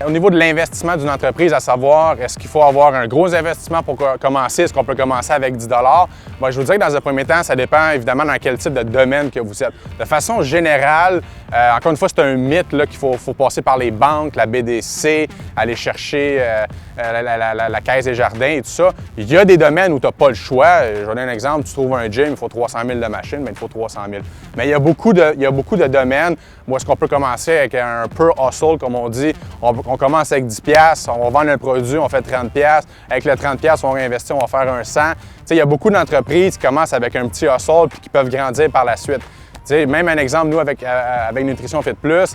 Au niveau de l'investissement d'une entreprise, à savoir, est-ce qu'il faut avoir un gros investissement pour commencer? Est-ce qu'on peut commencer avec 10 Moi, je vous dirais que dans un premier temps, ça dépend évidemment dans quel type de domaine que vous êtes. De façon générale, encore une fois, c'est un mythe qu'il faut passer par les banques, la BDC, aller chercher la Caisse des jardins et tout ça. Il y a des domaines où tu n'as pas le choix. Je vais donner un exemple. Tu trouves un gym, il faut 300 000 de machines, mais il faut 300 000. Mais il y a beaucoup de domaines où est-ce qu'on peut commencer avec un per hustle, comme on dit. On commence avec 10 $, on va vendre un produit, on fait 30 $. Avec le 30 $, on réinvestit, on va faire un 100. Il y a beaucoup d'entreprises qui commencent avec un petit hustle puis qui peuvent grandir par la suite. T'sais, même un exemple, nous, avec Nutrition Fit Plus,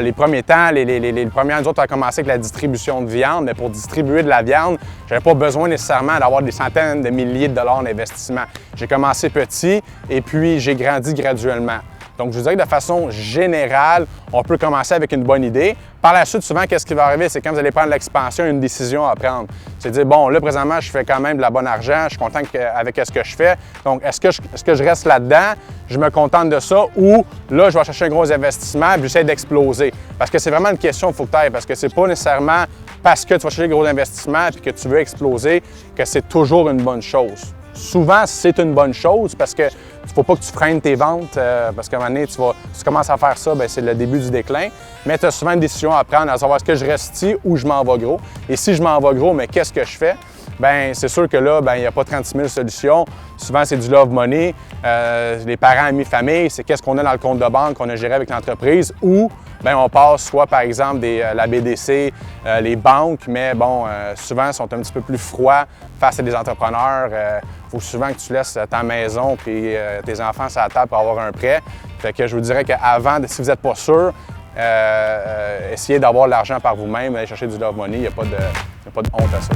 les premiers temps, les premiers années, nous autres, on a commencé avec la distribution de viande, mais pour distribuer de la viande, je n'avais pas besoin nécessairement d'avoir des centaines de milliers de dollars d'investissement. J'ai commencé petit et puis j'ai grandi graduellement. Donc, je vous dirais que de façon générale, on peut commencer avec une bonne idée. Par la suite, souvent, qu'est-ce qui va arriver? C'est quand vous allez prendre l'expansion, une décision à prendre. C'est de dire, bon, là, présentement, je fais quand même de la bonne argent, je suis content avec ce que je fais. Donc, est-ce que je reste là-dedans? Je me contente de ça ou là, je vais chercher un gros investissement et j'essaie d'exploser? Parce que c'est vraiment une question qu'il faut que tu ailles, parce que c'est pas nécessairement parce que tu vas chercher un gros investissement et que tu veux exploser que c'est toujours une bonne chose. Souvent, c'est une bonne chose parce que il ne faut pas que tu freines tes ventes parce qu'à un moment donné, tu commences à faire ça, c'est le début du déclin. Mais tu as souvent une décision à prendre, à savoir est-ce que je reste ici ou je m'en vais gros. Et si je m'en vais gros, mais qu'est-ce que je fais? Bien, c'est sûr que là, il n'y a pas 36 000 solutions. Souvent, c'est du love money. Les parents, amis, famille, c'est qu'est-ce qu'on a dans le compte de banque qu'on a géré avec l'entreprise ou on passe soit, par exemple, la BDC, les banques, mais bon, souvent, sont un petit peu plus froids face à des entrepreneurs. Il faut souvent que tu laisses ta maison et tes enfants sur la table pour avoir un prêt. Fait que je vous dirais qu'avant, si vous n'êtes pas sûr, essayez d'avoir l'argent par vous-même, aller chercher du love money. Il n'y a pas de honte à ça.